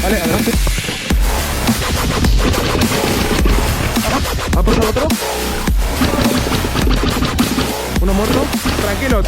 Vale, adelante. Va por el otro. Uno muerto. Tranquilos.